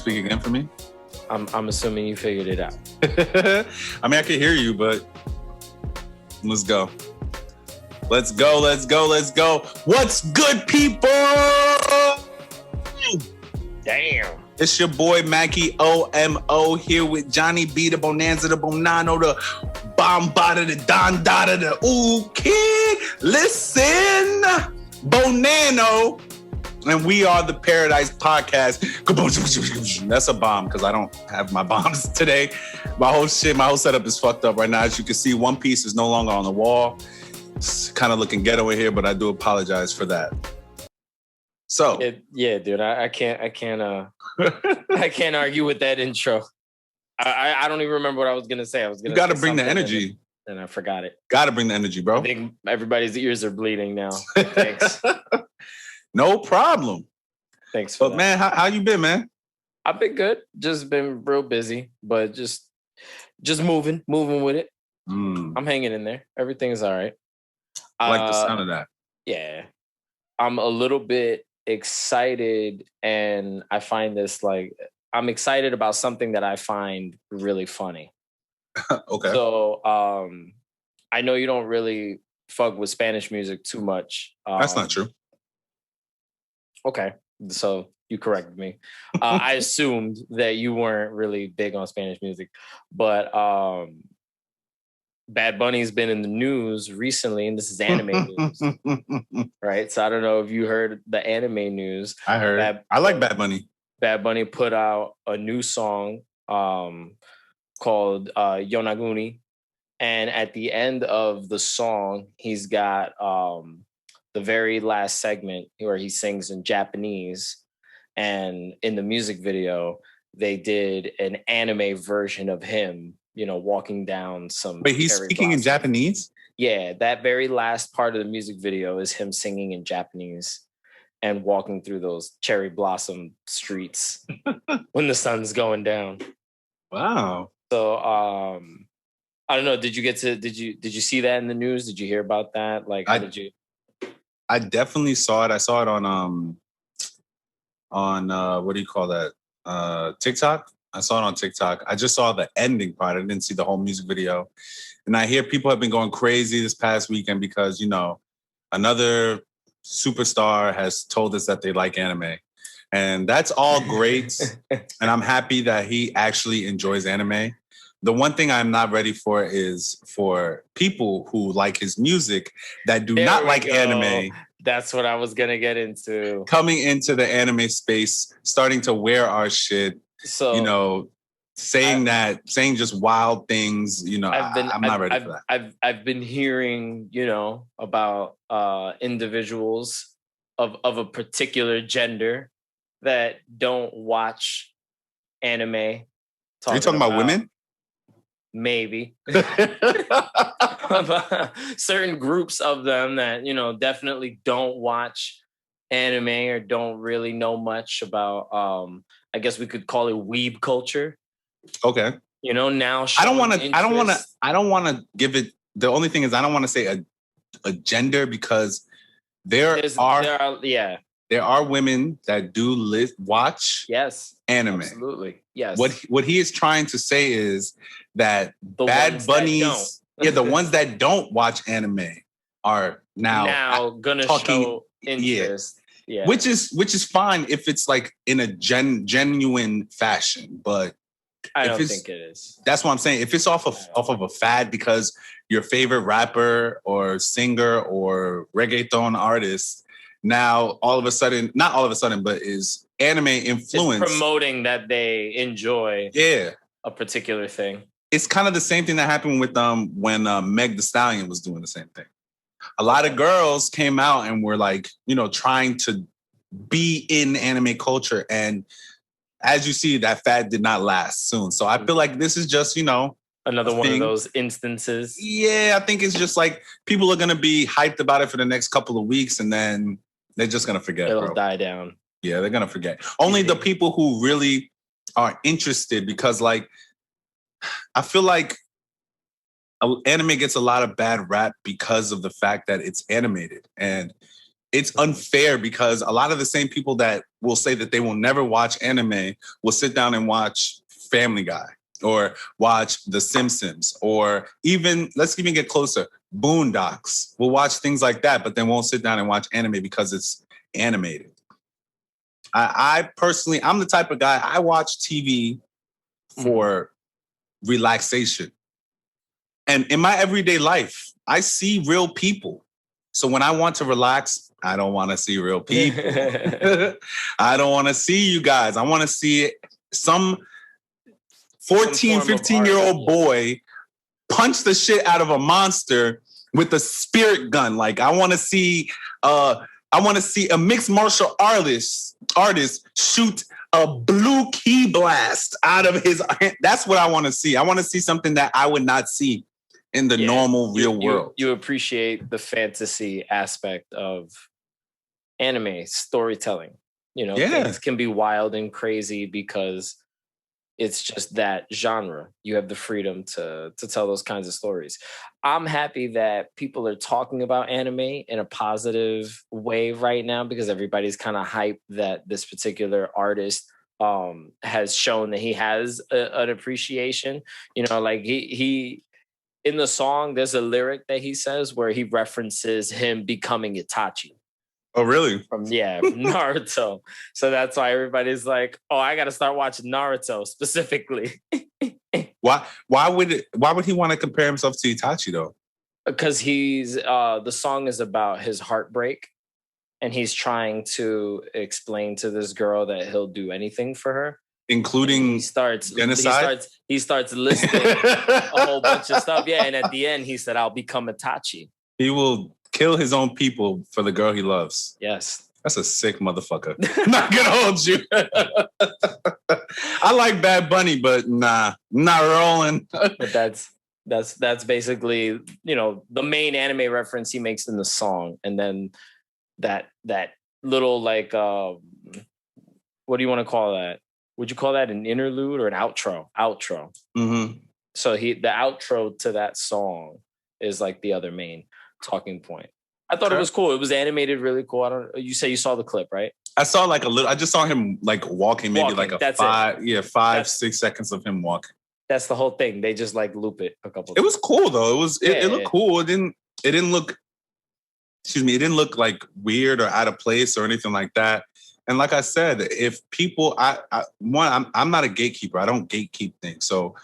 speak again for me? I'm assuming you figured it out. I mean, I can hear you, but let's go. Let's go. What's good, people? Damn. It's your boy, Macky OMO, here with Johnny B, the Bonanza, the Bonano, the Bombada, the Don Dada, the Ooh Kid. Listen, Bonano. And we are the Paradise Podcast. That's a bomb because I don't have my bombs today. My whole setup is fucked up right now. As you can see, one piece is no longer on the wall. It's kind of looking ghetto in here, but I do apologize for that. So yeah, dude, I can't I can't argue with that intro. I don't even remember what I was gonna say. You got to bring the energy, and I forgot it. Got to bring the energy, bro. I think everybody's ears are bleeding now. Thanks. No problem. Thanks for that. Man, how you been, man? I've been good. Just been real busy, but just moving with it. I'm hanging in there. Everything's all right. I like the sound of that. Yeah. I'm a little bit excited, and I find this I'm excited about something that I find really funny. Okay. So I know you don't really fuck with Spanish music too much. That's not true. Okay, so you corrected me. I assumed that you weren't really big on Spanish music, but Bad Bunny's been in the news recently, and this is anime news, right? So I don't know if you heard the anime news. I heard. I like Bad Bunny. Bad Bunny put out a new song called Yonaguni, and at the end of the song, he's got the very last segment where he sings in Japanese, and in the music video, they did an anime version of him, walking down some. Wait, he's speaking in Japanese? Yeah, that very last part of the music video is him singing in Japanese and walking through those cherry blossom streets when the sun's going down. Wow. So, I don't know. Did you see that in the news? Did you hear about that? Did you? I definitely saw it. I saw it on what do you call that? TikTok. I saw it on TikTok. I just saw the ending part. I didn't see the whole music video. And I hear people have been going crazy this past weekend because, another superstar has told us that they like anime. And that's all great. And I'm happy that he actually enjoys anime. The one thing I'm not ready for is for people who like his music that do not like anime. That's what I was going to get into. Coming into the anime space, starting to wear our shit, so, saying just wild things, I'm not ready for that. I've been hearing, about individuals of a particular gender that don't watch anime. Are you talking about women? Maybe. Certain groups of them that, definitely don't watch anime or don't really know much about, I guess we could call it weeb culture. Okay. Now I don't want to give it. The only thing is I don't want to say a gender because there are women that do watch anime. Absolutely. Yes. What he is trying to say is that Bad Bunnies, the ones that don't watch anime are now gonna show interest. Yeah. Which is fine if it's like in a genuine fashion, but I don't think it is. That's what I'm saying. If it's off of a fad because your favorite rapper or singer or reggaeton artist now all of a sudden, not all of a sudden, but is anime influence promoting that they enjoy a particular thing. It's kind of the same thing that happened with when Meg Thee Stallion was doing the same thing. A lot of girls came out and were trying to be in anime culture, and as you see, that fad did not last soon. So I feel like this is just another one of those instances. Yeah, I think it's just like people are gonna be hyped about it for the next couple of weeks, and then they're just gonna forget. It'll die down. Yeah, they're gonna forget. Only the people who really are interested, because I feel like anime gets a lot of bad rap because of the fact that it's animated. And it's unfair because a lot of the same people that will say that they will never watch anime will sit down and watch Family Guy or watch The Simpsons, or even, let's even get closer, Boondocks. We'll watch things like that, but then won't sit down and watch anime because it's animated. I personally, I'm the type of guy, I watch TV for relaxation. And in my everyday life, I see real people. So when I want to relax, I don't want to see real people. I don't want to see you guys. I want to see some 14, 15-year-old boy punch the shit out of a monster with a spirit gun. Like, I want to see a mixed martial artist shoot a blue key blast out of his hand. That's what I want to see. I want to see something that I would not see in the normal real world. You appreciate the fantasy aspect of anime storytelling. Things can be wild and crazy because it's just that genre. You have the freedom to tell those kinds of stories. I'm happy that people are talking about anime in a positive way right now because everybody's kind of hyped that this particular artist has shown that he has an appreciation. Like he in the song, there's a lyric that he says where he references him becoming Itachi. Oh, really? From Naruto. So that's why everybody's like, oh, I got to start watching Naruto specifically. Why would he want to compare himself to Itachi though? Because the song is about his heartbreak and he's trying to explain to this girl that he'll do anything for her. Including genocide? He starts listing a whole bunch of stuff. Yeah, and at the end, he said, I'll become Itachi. He will kill his own people for the girl he loves. Yes. That's a sick motherfucker. I'm not gonna hold you. I like Bad Bunny, but not rolling. But that's basically, the main anime reference he makes in the song. And then that little, like, what do you want to call that? Would you call that an interlude or an outro? Outro. Mm-hmm. So the outro to that song is like the other main talking point. I thought it was cool. It was animated really cool. You say you saw the clip, right? I saw like a little. I just saw him like walking, maybe like a 5-6 seconds of him walking. That's the whole thing. They just like loop it a couple. It was cool though. It looked cool. It didn't look. Excuse me. It didn't look like weird or out of place or anything like that. And like I said, if people, I'm not a gatekeeper. I don't gatekeep things. So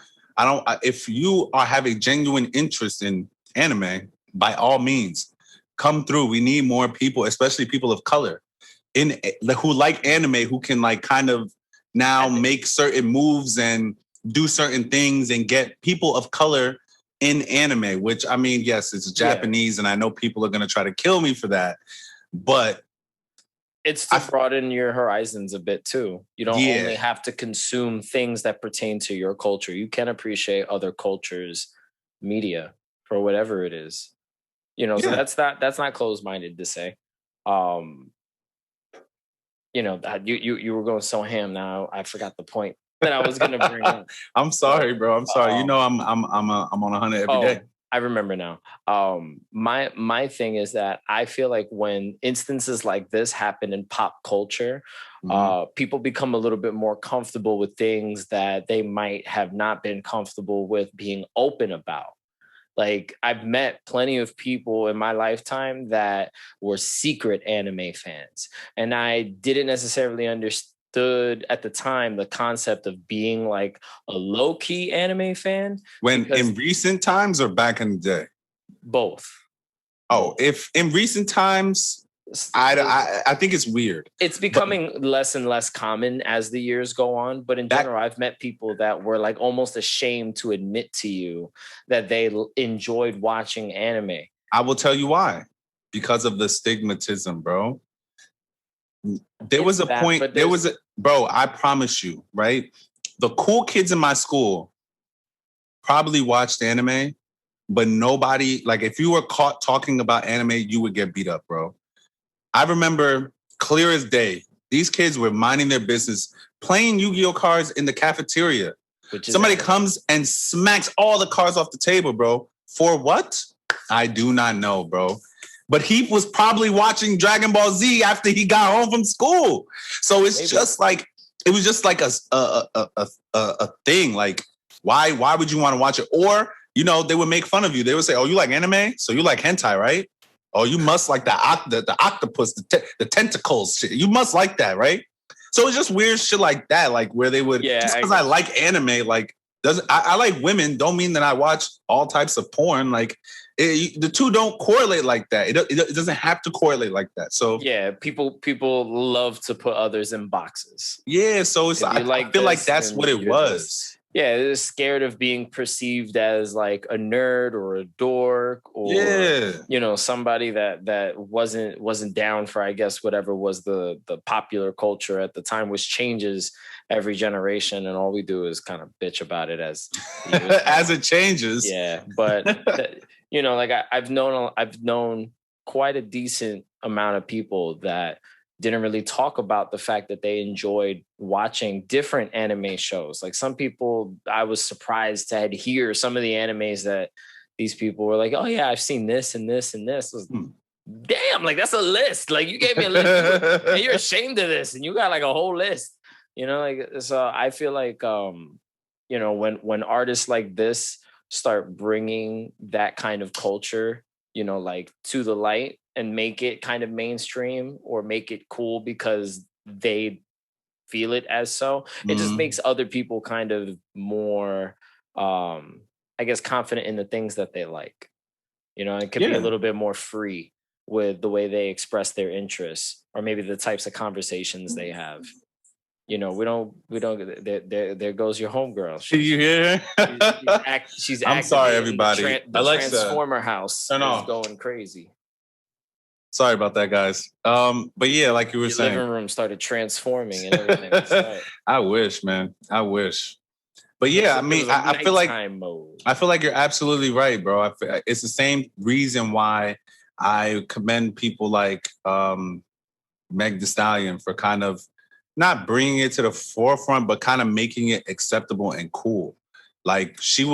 if you have a genuine interest in anime, by all means, come through. We need more people, especially people of color, who like anime, who can like kind of now make certain moves and do certain things and get people of color in anime, which, I mean, yes, it's Japanese, and I know people are going to try to kill me for that, but it's to broaden your horizons a bit too. You don't only have to consume things that pertain to your culture. You can appreciate other cultures' media for whatever it is. So that's not closed-minded to say. You were going so ham now. I forgot the point that I was going to bring up. I'm sorry, bro. I'm sorry. I'm on 100 every day. I remember now. My thing is that I feel like when instances like this happen in pop culture, people become a little bit more comfortable with things that they might have not been comfortable with being open about. Like, I've met plenty of people in my lifetime that were secret anime fans, and I didn't necessarily understood at the time the concept of being like a low-key anime fan. When in recent times or back in the day? Both. Oh, if in recent times, I think it's weird. It's becoming less and less common as the years go on. But in general, I've met people that were like almost ashamed to admit to you that they enjoyed watching anime. I will tell you why. Because of the stigmatism, bro. There was a point. Bro, I promise you, right? The cool kids in my school probably watched anime, but nobody, like, if you were caught talking about anime, you would get beat up, bro. I remember clear as day, these kids were minding their business, playing Yu-Gi-Oh cards in the cafeteria. Somebody comes and smacks all the cards off the table, bro. For what? I do not know, bro. but he was probably watching Dragon Ball Z after he got home from school. So it's just like, it was just like a thing. Like, why would you want to watch it? Or, you know, they would make fun of you. They would say, oh, you like anime? So you like hentai, right? Oh, you must like the octopus, the tentacles shit. You must like that, right? So it's just weird shit like that, like where they would, just because I like anime, like, I like women, don't mean that I watch all types of porn. Like, the two don't correlate like that. It doesn't have to correlate like that. So yeah, people love to put others in boxes. Yeah, so it's I feel like that's what it was. Yeah, they're scared of being perceived as like a nerd or a dork or you know, somebody that wasn't down for, I guess, whatever was the popular culture at the time, which changes every generation, and all we do is kind of bitch about it as as it changes. Yeah, but you know, like I've known quite a decent amount of people that didn't really talk about the fact that they enjoyed watching different anime shows. Like some people, I was surprised to hear some of the animes that these people were like, oh yeah, I've seen this and this and this. Damn, like that's a list. Like you gave me a list and you're ashamed of this and you got like a whole list, you know, like, so I feel like, you know, when artists like this start bringing that kind of culture, you know, like to the light, and make it kind of mainstream or make it cool because they feel it as so. It just makes other people kind of more, I guess, confident in the things that they like. You know, it could be a little bit more free with the way they express their interests or maybe the types of conversations they have. You know, we don't. There goes your homegirl. You hear her? She's I'm sorry, everybody. The Transformer house is going crazy. Sorry about that, guys. But yeah, like you were saying, living room started transforming and everything. I wish, man. I wish. But yeah, I mean, I feel like you're absolutely right, bro. It's the same reason why I commend people like Meg Thee Stallion for kind of not bringing it to the forefront, but kind of making it acceptable and cool. Like she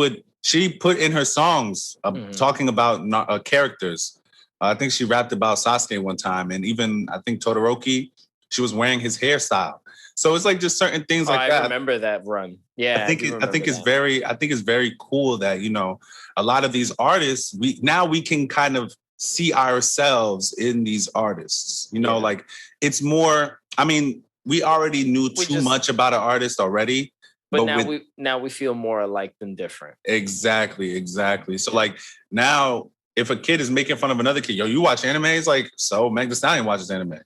put in her songs talking about characters. I think she rapped about Sasuke one time, and even I think Todoroki, she was wearing his hairstyle. So it's like just certain things like that. I remember that run. Yeah, I think it's very cool that, you know, a lot of these artists, we can kind of see ourselves in these artists. You know, like it's more. I mean, we already knew too much about an artist already. But now we feel more alike than different. Exactly. So like now, if a kid is making fun of another kid, yo, you watch anime? It's like, so Meg Thee Stallion watches anime.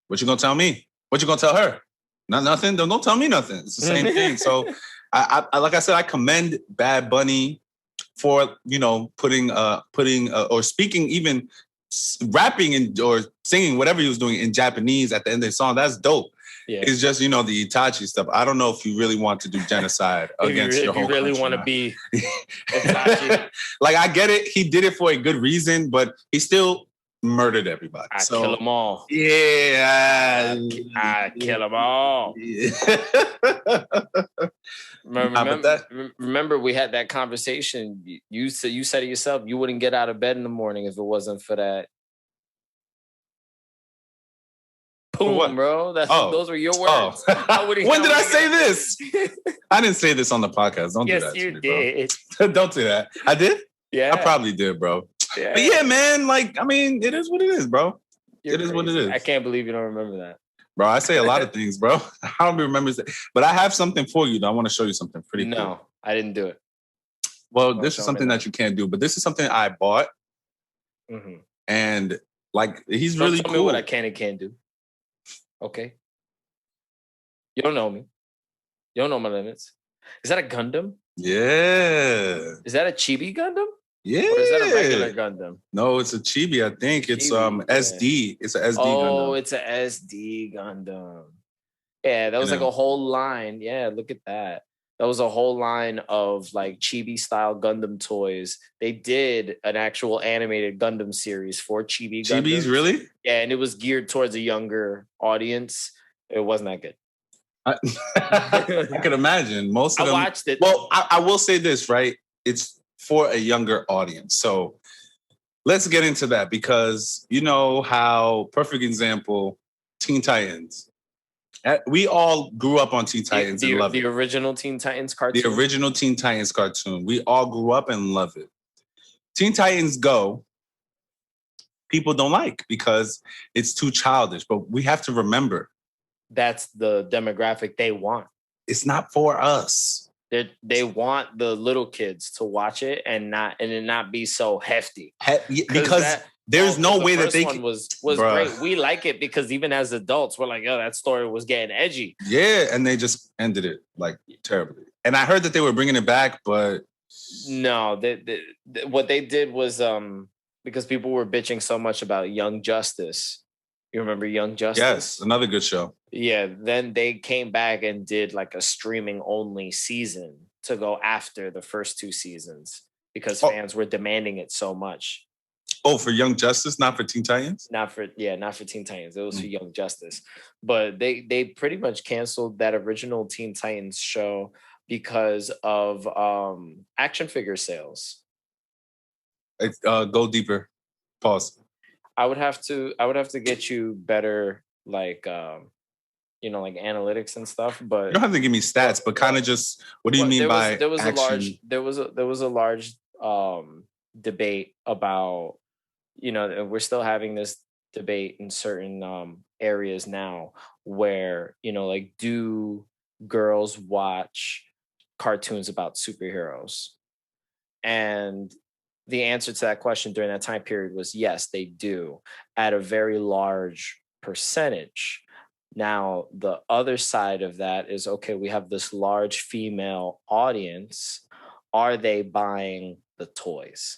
What you gonna tell me? What you gonna tell her? Nothing. Don't tell me nothing. It's the same thing. So I like I said, I commend Bad Bunny for, you know, putting or speaking, even rapping or singing, whatever he was doing in Japanese at the end of the song. That's dope. Yeah. It's just, you know, the Itachi stuff. I don't know if you really want to do genocide against your whole country. If you really want to be Itachi. Like, I get it. He did it for a good reason, but he still murdered everybody. I kill them all. Yeah. I kill them all. Yeah. Remember, we had that conversation. You said it yourself. You wouldn't get out of bed in the morning if it wasn't for that. Boom, bro. Those were your words. When did I say this? I didn't say this on the podcast. Don't do that. Yes, you did. Don't do that. I did? Yeah. I probably did, bro. Yeah. But yeah, man, like, I mean, it is what it is, bro. It is what it is. I can't believe you don't remember that. Bro, I say a lot of things, bro. I don't remember. But I have something for you, though. I want to show you something pretty cool. No, I didn't do it. Well, this is something that you can't do, but this is something I bought. Mm-hmm. And, like, he's really cool. Tell me what I can and can't do. Okay. You don't know me. You don't know my limits. Is that a Gundam? Yeah. Is that a Chibi Gundam? Yeah. Or is that a regular Gundam? No, it's a Chibi. I think it's SD. It's an SD Gundam. Oh, it's a SD Gundam. Yeah, that was like a whole line. Yeah, look at that. That was a whole line of like Chibi style Gundam toys. They did an actual animated Gundam series for Chibi Gundams. Chibis, really? Yeah, and it was geared towards a younger audience. It wasn't that good. I can imagine. Most of them. I watched it. Well, I will say this, right? It's for a younger audience. So let's get into that because you know how, perfect example, Teen Titans. We all grew up on Teen Titans and love it. The original Teen Titans The cartoon. original Teen Titans cartoon. We all grew up and love it. Teen Titans Go, people don't like because it's too childish. But we have to remember, That's the demographic they want. it's not for us. They want the little kids to watch it and it not be so hefty. Because there's no way that they can. Was Bruh. great. We like it because even as adults, we're like, oh, that story was getting edgy. Yeah, and they just ended it like terribly. And I heard that they were bringing it back, but no, what they did was because people were bitching so much about Young Justice. You remember Young Justice? Yes, another good show. Yeah, then they came back and did like a streaming only season to go after the first two seasons because fans were demanding it so much. Oh, for Young Justice, not for Teen Titans? Not for Teen Titans. It was for Young Justice. But they pretty much canceled that original Teen Titans show because of action figure sales. Go deeper. Pause. I would have to get you better like like analytics and stuff, but You don't have to give me stats, but kind of just what do you mean by there was action? there was a large debate about, and we're still having this debate in certain areas now where, like, do girls watch cartoons about superheroes? And the answer to that question during that time period was yes, they do, at a very large percentage. Now, the other side of that is, okay, we have this large female audience. Are they buying the toys?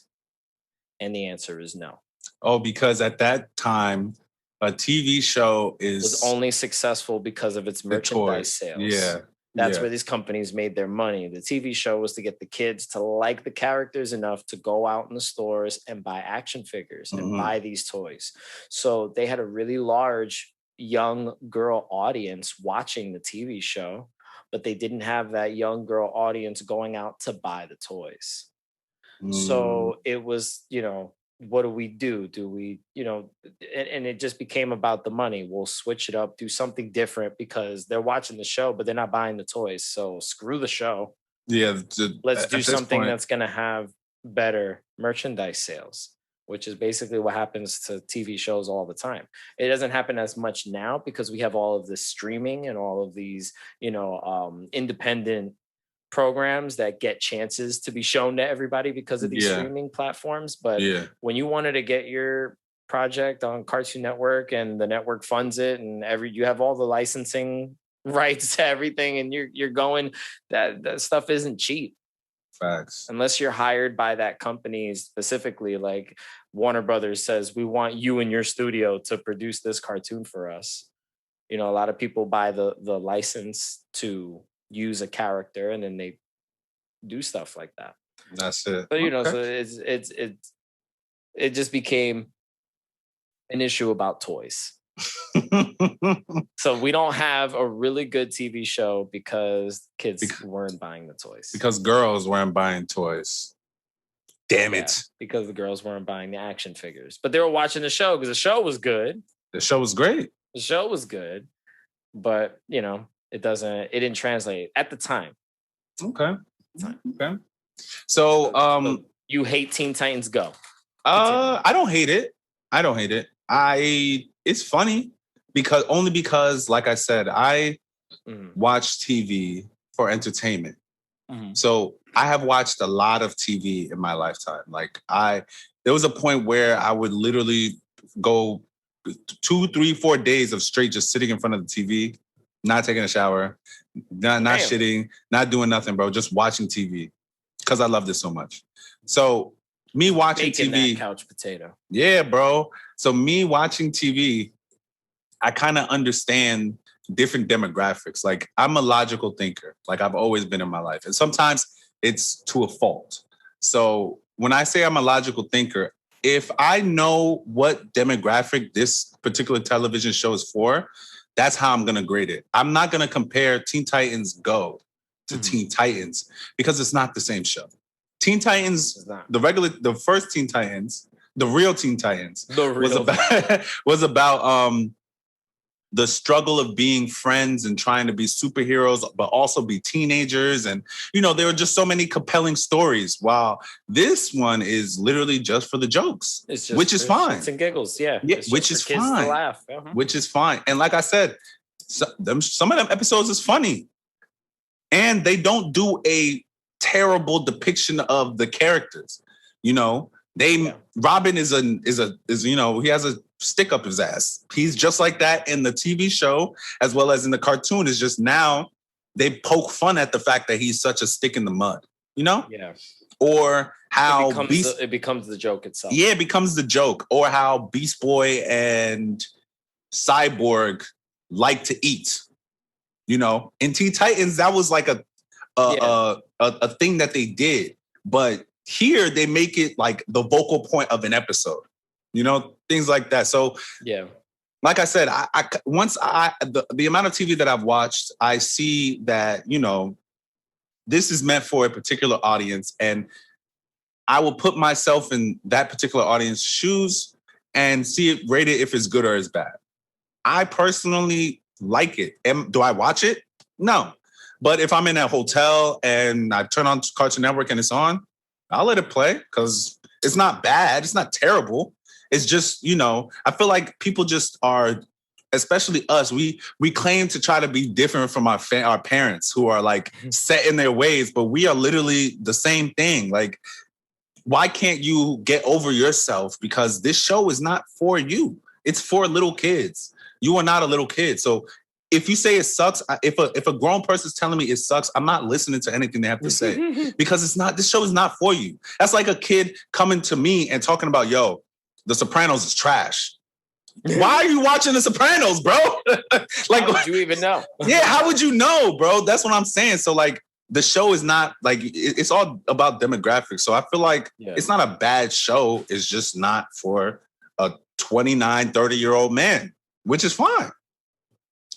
And the answer is no. Oh, because at that time, a TV show was only successful because of its merchandise sales. Yeah. That's where these companies made their money. The TV show was to get the kids to like the characters enough to go out in the stores and buy action figures and buy these toys. So they had a really large young girl audience watching the TV show, but they didn't have that young girl audience going out to buy the toys. So it was, what do we do? Do we, and it just became about the money. We'll switch it up, do something different because they're watching the show, but they're not buying the toys. So screw the show. Yeah. Let's do something that's going to have better merchandise sales, which is basically what happens to TV shows all the time. It doesn't happen as much now because we have all of this streaming and all of these, independent programs that get chances to be shown to everybody because of these streaming platforms. But when you wanted to get your project on Cartoon Network and the network funds it and you have all the licensing rights to everything and you're going, that stuff isn't cheap. Facts. Unless you're hired by that company specifically, like Warner Brothers says, we want you in your studio to produce this cartoon for us. A lot of people buy the license to use a character and then they do stuff like that. That's it. But so it just became an issue about toys. So we don't have a really good TV show because kids weren't buying the toys. Because girls weren't buying toys. Damn it. Because the girls weren't buying the action figures. But they were watching the show because the show was good. The show was great. The show was good. But, it didn't translate at the time. Okay. So you hate Teen Titans Go? I don't hate it. It's funny because like I said, I watch TV for entertainment. So I have watched a lot of TV in my lifetime. Like there was a point where I would literally go 2, 3, 4 days of straight just sitting in front of the TV, not taking a shower, not shitting, not doing nothing, bro. Just watching TV because I loved it so much. So me watching TV, that couch potato. Yeah, bro. So me watching TV, I kind of understand different demographics. Like I'm a logical thinker, like I've always been in my life, and sometimes it's to a fault. So when I say I'm a logical thinker, if I know what demographic this particular television show is for, that's how I'm going to grade it. I'm not going to compare Teen Titans Go to Teen Titans because it's not the same show. Teen Titans, the first Teen Titans The real Teen Titans The real was about the struggle of being friends and trying to be superheroes, but also be teenagers. And, there were just so many compelling stories. While this one is literally just for the jokes, which is fine. Shits and giggles, yeah. Which is kids fine. To laugh. Which is fine. And like I said, some of them episodes is funny. And they don't do a terrible depiction of the characters. Robin is he has a stick up his ass. He's just like that in the TV show as well as in the cartoon. It's just now they poke fun at the fact that he's such a stick in the mud, Yeah. Or how it becomes the joke itself. Yeah, it becomes the joke. Or how Beast Boy and Cyborg like to eat. In Teen Titans, that was like a thing that they did. But here they make it like the vocal point of an episode. Things like that. So yeah, like I said, the amount of TV that I've watched, I see that, this is meant for a particular audience, and I will put myself in that particular audience's shoes and see it rated if it's good or it's bad. I personally like it. Do I watch it? No. But if I'm in a hotel and I turn on Cartoon Network and it's on, I'll let it play because it's not bad. It's not terrible. It's just, I feel like people just are, especially us, we claim to try to be different from our parents who are like set in their ways, but we are literally the same thing. Like, why can't you get over yourself? Because this show is not for you. It's for little kids. You are not a little kid. So if you say it sucks, if a grown person is telling me it sucks, I'm not listening to anything they have to say because this show is not for you. That's like a kid coming to me and talking about, The Sopranos is trash. Why are you watching The Sopranos, bro? Like, how would you even know? Yeah, how would you know, bro? That's what I'm saying. So like the show is not like, it's all about demographics. So I feel like it's not a bad show. It's just not for a 29, 30-year-old man, which is fine.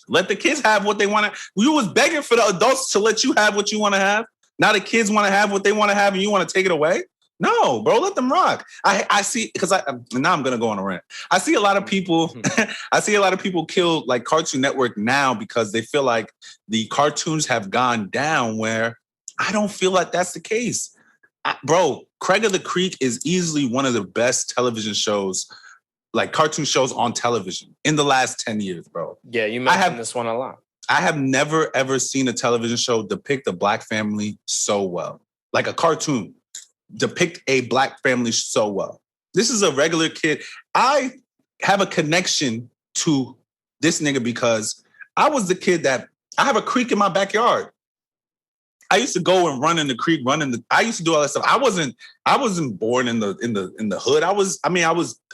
Let the kids have what they want to. You was begging for the adults to let you have what you want to have. Now the kids want to have what they want to have and you want to take it away? No, bro, let them rock. I see, because now I'm gonna go on a rant. I see a lot of people, kill like Cartoon Network now because they feel like the cartoons have gone down, where I don't feel like that's the case. Bro, Craig of the Creek is easily one of the best television shows, like cartoon shows on television in the last 10 years, bro. Yeah, you mentioned this one a lot. I have never, ever seen a television show depict a Black family so well. Like a cartoon. Depict a Black family so well. This is a regular kid. I have a connection to this nigga because I was the kid that I have a creek in my backyard. I used to go and run in the creek, I used to do all that stuff. I wasn't born in the hood.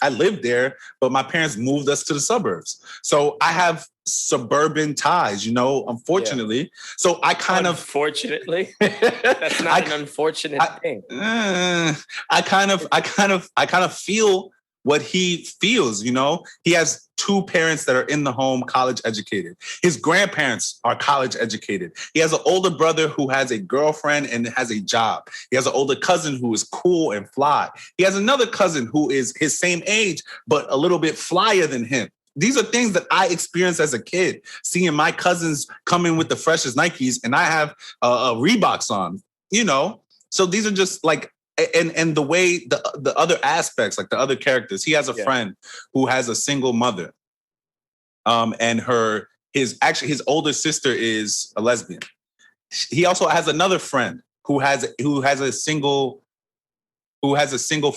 I lived there, but my parents moved us to the suburbs. So I have suburban ties, unfortunately. Yeah. So I unfortunately, that's not an unfortunate thing. I kind of feel what he feels, He has two parents that are in the home, college educated. His grandparents are college educated. He has an older brother who has a girlfriend and has a job. He has an older cousin who is cool and fly. He has another cousin who is his same age, but a little bit flyer than him. These are things that I experienced as a kid, seeing my cousins come in with the freshest Nikes and I have Reeboks on, So these are just like, and the way the other aspects, like the other characters, he has a friend who has a single mother. And his older sister is a lesbian. He also has another friend who has a single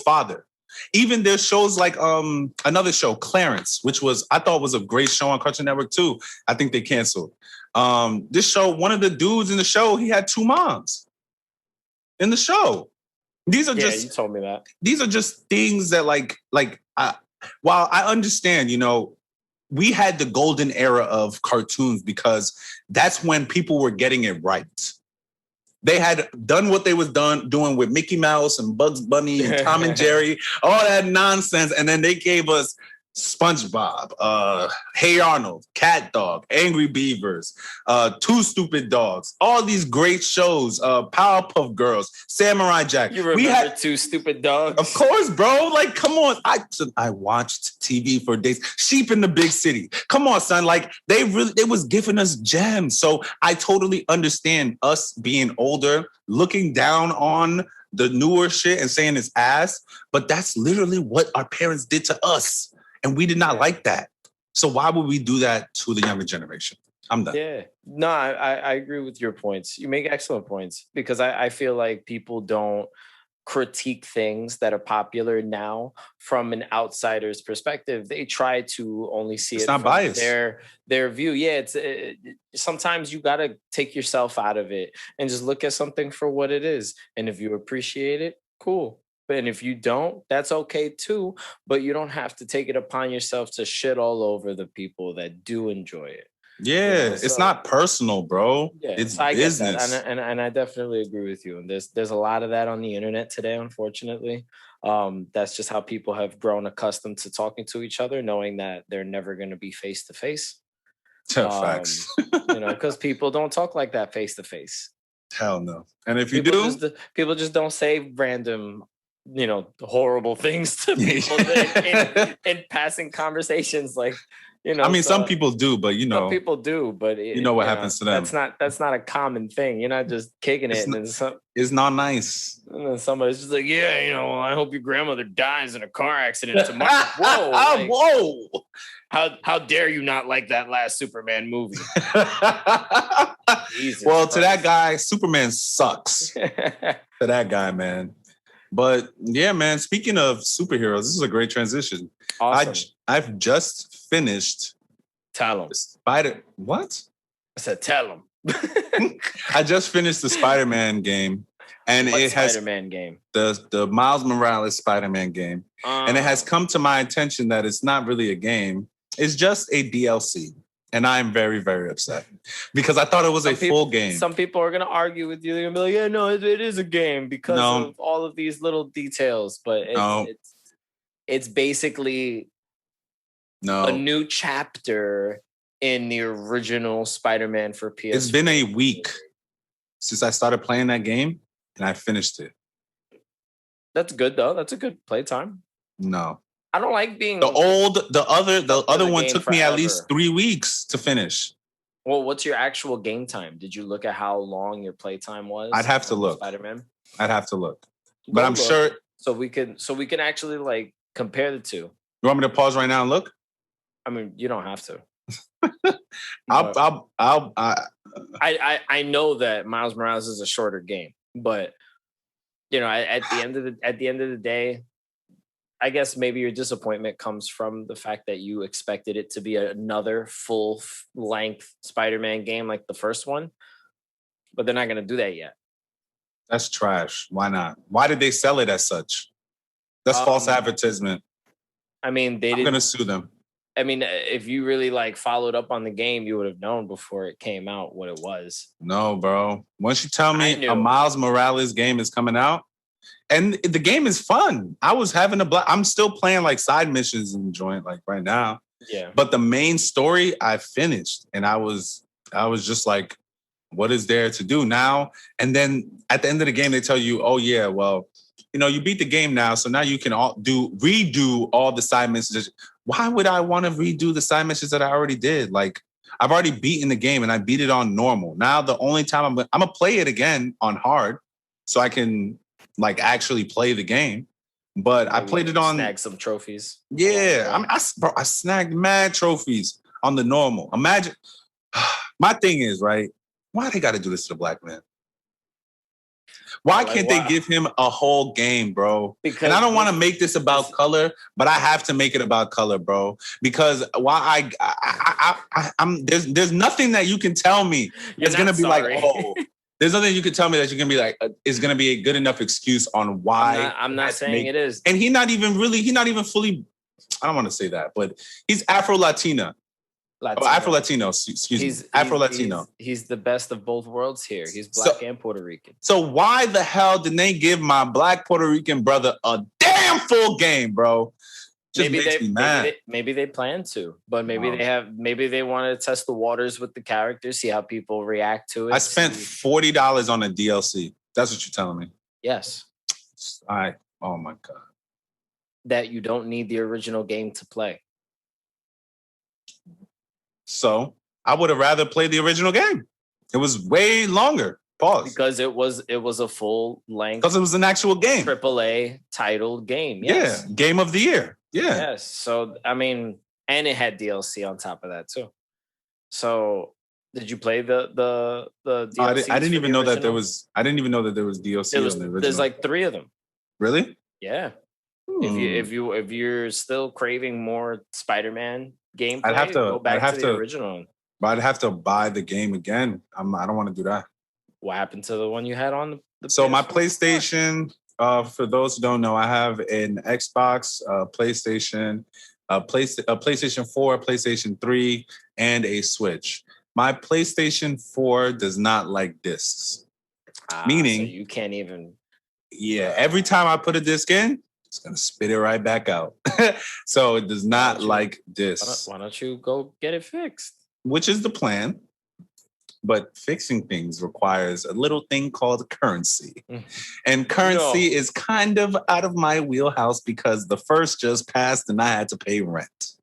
father. Even there's shows like another show, Clarence, which I thought was a great show on Cartoon Network too. I think they canceled. This show, one of the dudes in the show, he had two moms in the show. These are you told me that. These are just things that while I understand, we had the golden era of cartoons because that's when people were getting it right. They had done what they was doing with Mickey Mouse and Bugs Bunny and Tom and Jerry, all that nonsense. And then they gave us SpongeBob, Hey Arnold, Cat Dog, Angry Beavers, Two Stupid Dogs, all these great shows, Powerpuff Girls, Samurai Jack. You remember Two Stupid Dogs? Of course, bro. Like, come on. I watched TV for days. Sheep in the Big City. Come on, son. Like, they was giving us gems. So I totally understand us being older, looking down on the newer shit and saying it's ass. But that's literally what our parents did to us. And we did not like that. So why would we do that to the younger generation? I'm done. Yeah. No, I agree with your points. You make excellent points because I feel like people don't critique things that are popular now from an outsider's perspective. They try to only see it's it not from biased. their view. Yeah, sometimes you got to take yourself out of it and just look at something for what it is. And if you appreciate it, cool. And if you don't, that's okay too. But you don't have to take it upon yourself to shit all over the people that do enjoy it. Yeah, it's not personal, bro. Yeah, it's so business. And I definitely agree with you. And there's a lot of that on the internet today, unfortunately. That's just how people have grown accustomed to talking to each other, knowing that they're never going to be face to face. Facts. Because people don't talk like that face to face. Hell no. And if you people just don't say random, horrible things to people in passing conversations. Like, I mean, some people do, but some people do, but what happens to them. That's not a common thing. You're not just kicking it, it's not nice. And then somebody's just like, yeah, I hope your grandmother dies in a car accident tomorrow. Whoa, like, whoa! How dare you not like that last Superman movie? Well, to that guy, Superman sucks. To that guy, man. But yeah, man, speaking of superheroes, this is a great transition. Awesome. I've just finished. Tell him. What? I said, tell him. I just finished the Spider-Man game. And it has Spider-Man game. The Miles Morales Spider-Man game. And it has come to my attention that it's not really a game. It's just a DLC. And I'm very, very upset because I thought it was full game. Some people are going to argue with you. They're going to be like, yeah, no, it is a game because of all of these little details. But it's basically a new chapter in the original Spider-Man for PS4. It's been a week since I started playing that game and I finished it. That's good, though. That's a good playtime. No. I don't like being the other one took me at least 3 weeks to finish. Well, what's your actual game time? Did you look at how long your playtime was? I'd have to look. Spider-Man. I'd have to look. But I'm sure so we can actually like compare the two. You want me to pause right now and look? I mean, you don't have to. I know that Miles Morales is a shorter game, but at the end of the day, I guess maybe your disappointment comes from the fact that you expected it to be another full-length Spider-Man game like the first one, but they're not going to do that yet. That's trash. Why not? Why did they sell it as such? That's false advertisement. I mean, I'm going to sue them. I mean, if you really followed up on the game, you would have known before it came out what it was. No, bro. Once you tell me a Miles Morales game is coming out, and the game is fun. I was having a blast. I'm still playing side missions and enjoying right now. Yeah. But the main story I finished, and I was just like, what is there to do now? And then at the end of the game, they tell you, oh yeah, well, you beat the game now, so now you can redo all the side missions. Why would I want to redo the side missions that I already did? I've already beaten the game and I beat it on normal. Now the only time I'm gonna play it again on hard, so I can actually play the game. But I played it on snag some trophies. Yeah, I snagged mad trophies on the normal. Imagine, my thing is right. Why they got to do this to the black man? Why can't they give him a whole game, bro? Because and I don't want to make this about color, but I have to make it about color, bro. Because there's nothing that you can tell me that's gonna be there's nothing you can tell me that you're gonna be is gonna be a good enough excuse on why. I'm not saying it is. And he's not even fully. I don't want to say that, but he's Afro-Latina. Afro-Latino, excuse me. Afro-Latino. He's the best of both worlds here. He's black and Puerto Rican. So why the hell didn't they give my black Puerto Rican brother a damn full game, bro? just makes me mad. Maybe they plan to, but maybe they want to test the waters with the characters, see how people react to it. I spent $40 on a DLC. That's what you're telling me. Yes. Oh my God. That you don't need the original game to play. So I would have rather played the original game. It was way longer. Pause. Because it was a full length. Because it was an actual game. AAA titled game. Yes. Yeah. Game of the year. Yeah. Yes. So I mean, and it had DLC on top of that too. So did you play the DLC? I didn't even know that there was. I didn't even know that there was DLC on the original. There's like 3 of them. Really? Yeah. If you're still craving more Spider-Man gameplay, I'd have to go back to the original. But I'd have to buy the game again. I don't want to do that. What happened to the one you had on the So my PlayStation, for those who don't know, I have an Xbox, PlayStation, PlayStation 4, PlayStation 3, and a Switch. My PlayStation 4 does not like discs. Meaning so you can't even. Yeah, every time I put a disc in, it's gonna spit it right back out. So it does not like discs. Why don't you go get it fixed? Which is the plan. But fixing things requires a little thing called currency. And currency is kind of out of my wheelhouse because the first just passed and I had to pay rent.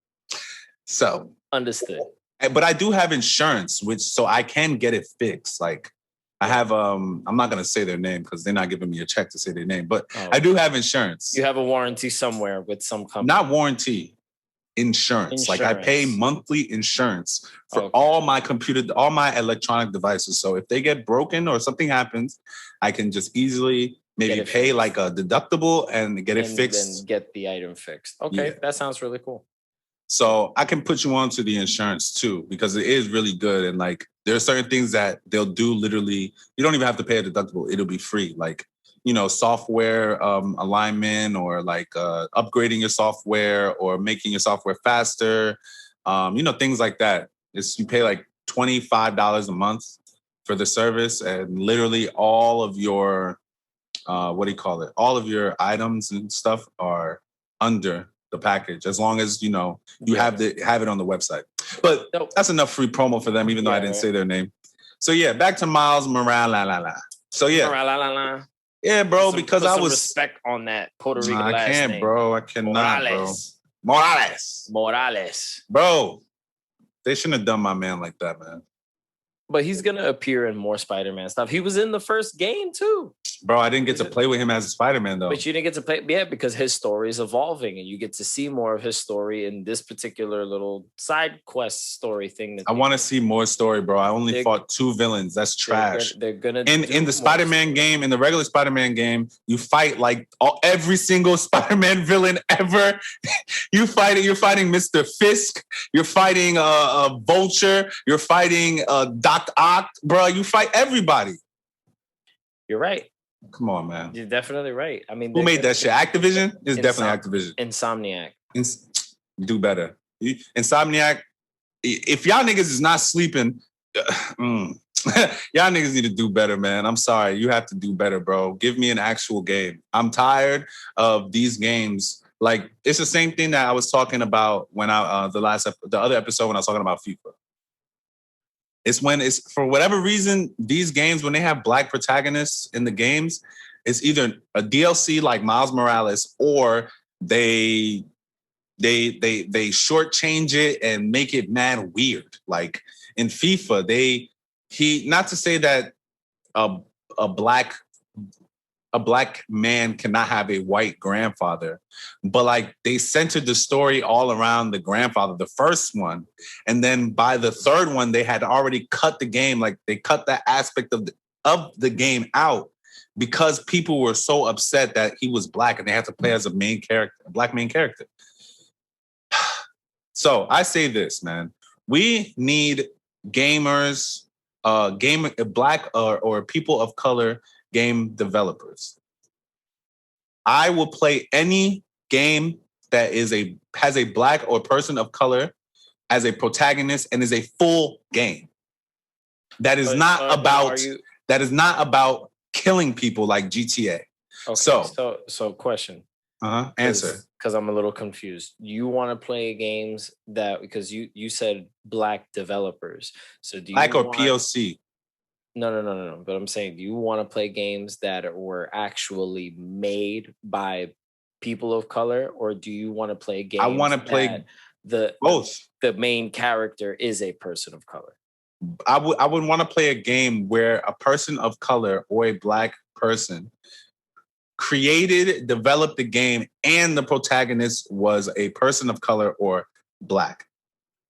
So understood. But I do have insurance, so I can get it fixed. Like I have I'm not gonna say their name because they're not giving me a check to say their name, but I do have insurance. You have a warranty somewhere with some company. Not warranty. Insurance. Like I pay monthly insurance for all my electronic devices. So if they get broken or something happens, I can just easily maybe pay like a deductible and get it fixed. Then get the item fixed. Okay, that sounds really cool. So I can put you onto the insurance too, because it is really good. And like there are certain things that they'll do literally, you don't even have to pay a deductible. It'll be free. Like, software alignment or like upgrading your software or making your software faster, things like that. You pay like $25 a month for the service, and literally all of your, all of your items and stuff are under the package, as long as, you have it on the website. But that's enough free promo for them, even though I didn't say their name. So yeah, back to Miles Morales. So yeah. Yeah, bro, because I was respect on that Puerto Rican last name. I can't, bro. I cannot, Morales. Bro, they shouldn't have done my man like that, man. But he's going to appear in more Spider-Man stuff. He was in the first game, too. Bro, I didn't get to play with him as a Spider-Man, though. But you didn't get to play, because his story is evolving, and you get to see more of his story in this particular little side quest story thing. I want to see more story, bro. I only fought 2 villains. That's trash. They're gonna in the Spider-Man game, in the regular Spider-Man game, you fight like every single Spider-Man villain ever. You're fighting Mr. Fisk. You're fighting Vulture. You're fighting Doc Ock, bro. You fight everybody. You're right. Come on, man. You're definitely right. I mean, who made that shit? Activision? It's definitely Activision. Insomniac. Do better. Insomniac. If y'all niggas is not sleeping, y'all niggas need to do better, man. I'm sorry. You have to do better, bro. Give me an actual game. I'm tired of these games. Like, it's the same thing that I was talking about when the other episode when I was talking about FIFA. It's for whatever reason, these games, when they have black protagonists in the games, it's either a DLC like Miles Morales, or they shortchange it and make it mad weird. Like in FIFA, not to say that a black man cannot have a white grandfather, but like they centered the story all around the grandfather, the first one. And then by the third one, they had already cut the game. Like they cut that aspect of the game out because people were so upset that he was black and they had to play as a black main character. So I say this, man, we need gamers, black or people of color game developers. I will play any game that has a black or person of color as a protagonist and is a full game. That is not about killing people like GTA. Okay, so question. Answer. Because I'm a little confused. You want to play games that, because you said Black developers. So do you Black or want, POC? No. But I'm saying, do you want to play games that were actually made by people of color, or do you want to play games I want to play both. The main character is a person of color? I would want to play a game where a person of color or a Black person developed the game, and the protagonist was a person of color or Black.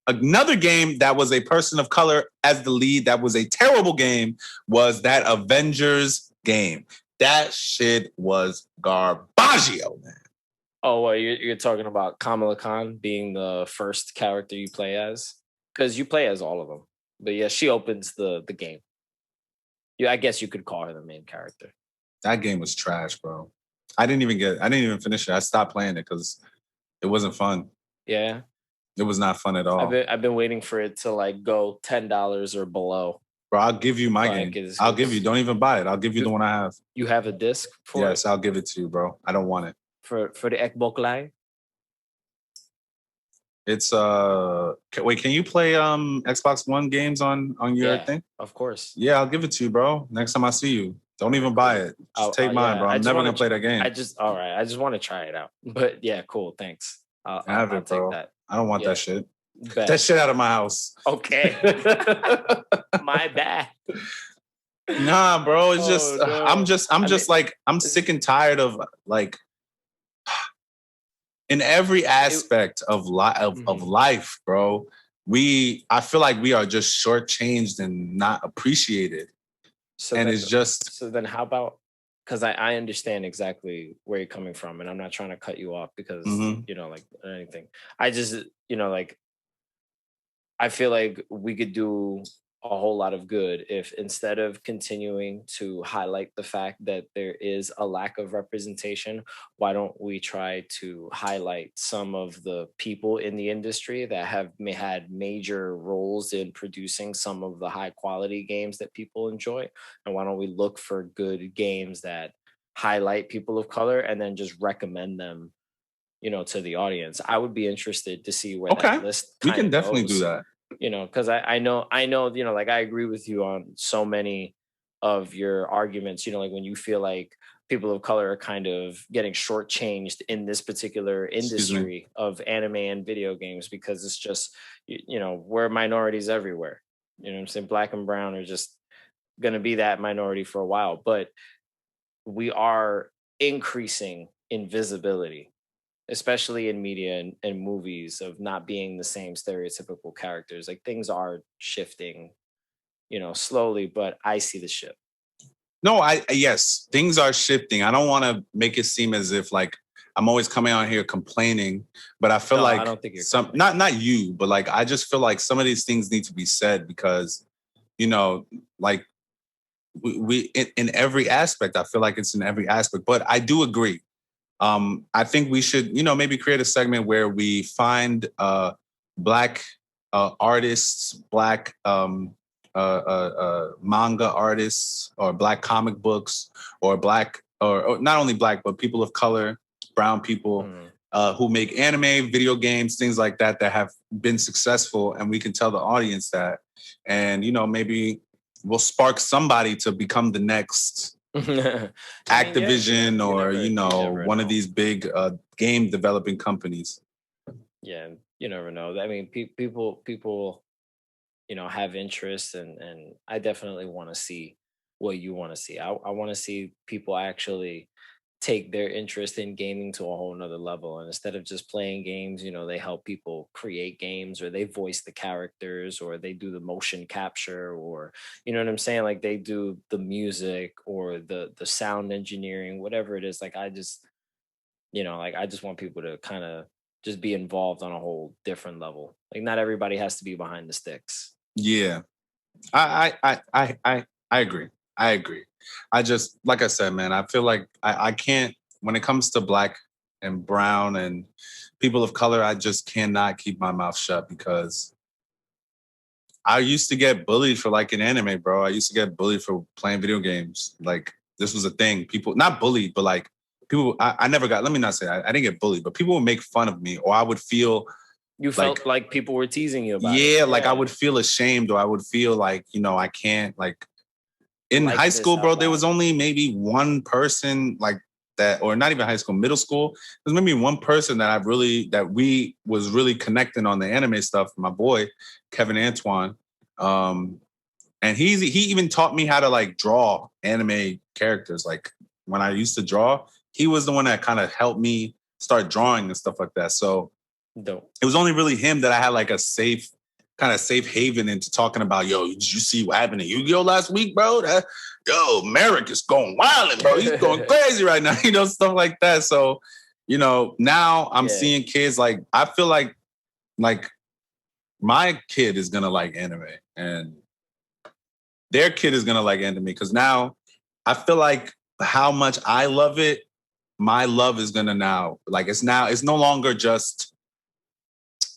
Another game that was a person of color as the lead, that was a terrible game, was that Avengers game. That shit was garbaggio, man. Oh, well, you're talking about Kamala Khan being the first character you play as? Because you play as all of them. But yeah, she opens the game. I guess you could call her the main character. That game was trash, bro. I didn't even finish it. I stopped playing it because it wasn't fun. Yeah. It was not fun at all. I've been waiting for it to like go $10 or below. Bro, I'll give you my game. I'll give you. Don't even buy it. I'll give you the one I have. You have a disc for it? Yes, I'll give it to you, bro. I don't want it. For the Xbox Live? It's wait, can you play Xbox One games on your thing? Of course. Yeah, I'll give it to you, bro. Next time I see you. Don't even buy it. Just take mine, bro. I'm never gonna play that game. I just want to try it out. But yeah, cool. Thanks. I'll take bro. That. I don't want that shit. Bet. That shit out of my house. Okay. My bad. Nah, bro. It's I'm sick and tired of like in every aspect of life, bro. I feel like we are just shortchanged and not appreciated. So then how about, because I understand exactly where you're coming from, and I'm not trying to cut you off because like anything. I just like I feel like we could do a whole lot of good if, instead of continuing to highlight the fact that there is a lack of representation, why don't we try to highlight some of the people in the industry that have had major roles in producing some of the high quality games that people enjoy? And why don't we look for good games that highlight people of color and then just recommend them, to the audience? I would be interested to see where that list we can definitely do that. Because I know, like I agree with you on so many of your arguments, like when you feel like people of color are kind of getting shortchanged in this particular industry of anime and video games, because it's just, we're minorities everywhere. You know what I'm saying? Black and brown are just going to be that minority for a while, but we are increasing in visibility, especially in media and movies, of not being the same stereotypical characters. Like things are shifting, slowly, but I see the shift. No, yes, things are shifting. I don't want to make it seem as if like I'm always coming out here complaining, but I feel like I don't think you're not you, but like I just feel like some of these things need to be said because, like we in every aspect. I feel like it's in every aspect, but I do agree. I think we should, maybe create a segment where we find Black artists, Black manga artists, or Black comic books, or Black, or not only Black, but people of color, brown people who make anime, video games, things like that have been successful, and we can tell the audience that, and maybe we'll spark somebody to become the next Activision, or one of these big game developing companies. Yeah, you never know. I mean, people, have interest, and I definitely want to see what you want to see. I want to see people actually take their interest in gaming to a whole nother level, and instead of just playing games, they help people create games, or they voice the characters, or they do the motion capture, or what I'm saying, like they do the music or the sound engineering, whatever it is. Like I just I just want people to kind of just be involved on a whole different level. Like not everybody has to be behind the sticks. Yeah, I agree. I agree. I just, like I said, man, I feel like I can't, when it comes to Black and brown and people of color, I just cannot keep my mouth shut, because I used to get bullied for liking anime, bro. I used to get bullied for playing video games. Like this was a thing. People, not bullied, but like people, I never got, let me not say, I didn't get bullied, but people would make fun of me, or I would feel You felt like people were teasing you about it. Yeah, like I would feel ashamed, or I would feel like, I can't, like, in Like high this school, bro, out there loud. was only maybe one person like that, or not even high school, middle school. There's maybe one person that we was really connecting on the anime stuff. My boy, Kevin Antoine. And he even taught me how to like draw anime characters. Like when I used to draw, he was the one that kind of helped me start drawing and stuff like that. So Dope. it was only really him that I had like a safe haven into talking about, yo, did you see what happened to Yu-Gi-Oh last week, bro? Merrick is going wild, bro. He's going crazy right now, stuff like that. So, now I'm seeing kids like, I feel like my kid is gonna like anime and their kid is gonna like anime, because now I feel like how much I love it, my love is gonna now, like it's no longer just,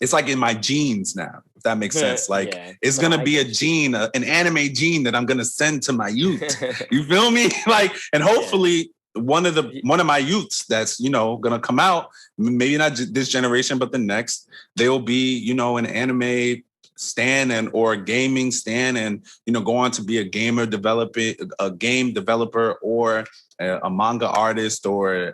it's like in my genes now, if that makes sense. Like it's gonna be a gene, an anime gene that I'm gonna send to my youth. You feel me? Like, and hopefully one of my youths that's, gonna come out, maybe not this generation, but the next, they'll be, an anime stan or a gaming stan, and go on to be a game developer, or a manga artist, or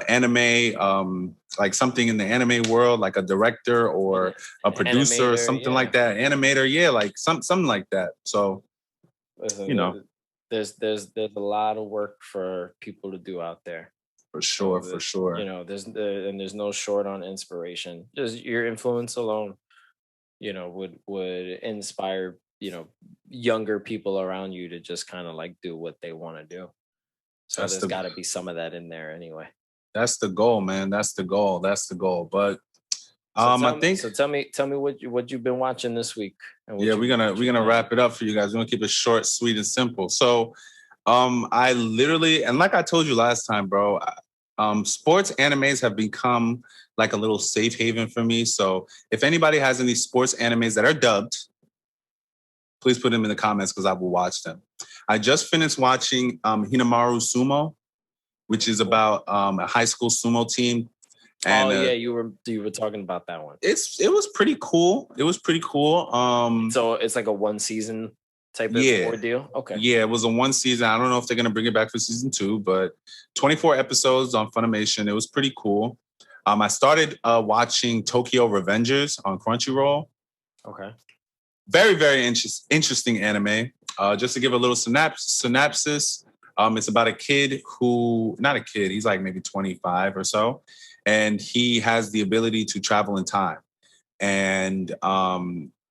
anime, like something in the anime world, like a director or a producer or something like that, animator, like something like that. So listen, there's a lot of work for people to do out there. For sure. There's no short on inspiration. Just your influence alone, would inspire, younger people around you to just kind of like do what they want to do. So there's got to be some of that in there anyway. That's the goal, man. That's the goal. But I think. So tell me what you've been watching this week. We're gonna wrap it up for you guys. We're gonna keep it short, sweet, and simple. So, I literally, and like I told you last time, bro, sports animes have become like a little safe haven for me. So if anybody has any sports animes that are dubbed, please put them in the comments because I will watch them. I just finished watching Hinamaru Sumo, which is about a high school sumo team. And, you were talking about that one. It was pretty cool. So it's like a one season type of ordeal. Okay. Yeah, it was a one season. I don't know if they're gonna bring it back for season 2, but 24 episodes on Funimation. It was pretty cool. I started watching Tokyo Revengers on Crunchyroll. Okay. Very, very interesting anime. Just to give a little synopsis, it's about a kid not a kid, he's like maybe 25 or so, and he has the ability to travel in time. And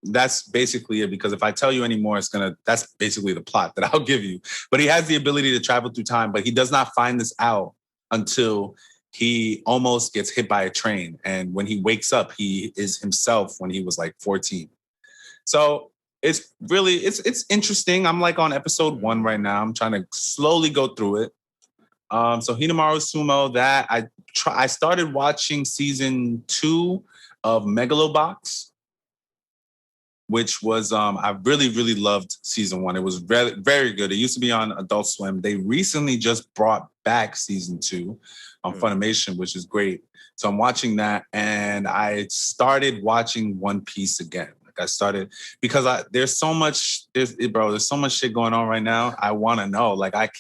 that's basically it, because if I tell you anymore, that's basically the plot that I'll give you. But he has the ability to travel through time, but he does not find this out until he almost gets hit by a train. And when he wakes up, he is himself when he was like 14. So it's interesting. I'm like on episode 1 right now. I'm trying to slowly go through it. So Hinamaru Sumo, that I started watching season 2 of Megalobox, which was I really, really loved season 1. It was very, very good. It used to be on Adult Swim. They recently just brought back season 2 on Funimation, which is great. So I'm watching that, and I started watching One Piece again. I started because there's so much shit going on right now. I want to know. Like I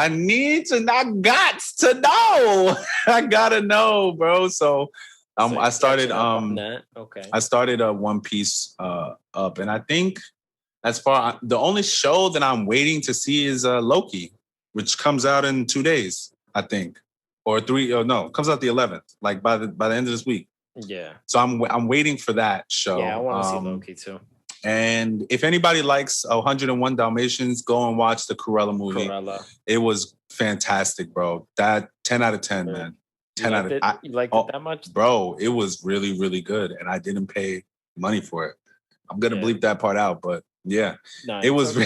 need to, I got to know. I gotta know, bro. So I started I started One Piece up, and I think the only show that I'm waiting to see is Loki, which comes out in 2 days, I think, or 3. Or no, comes out the 11th, like by the end of this week. Yeah. So I'm waiting for that show. Yeah, I want to see Loki too. And if anybody likes 101 Dalmatians, go and watch the Cruella movie. It was fantastic, bro. That 10 out of 10, man. 10 out of 10. You liked it that much? Bro, it was really, really good. And I didn't pay money for it. I'm going to bleep that part out, but yeah. No, it was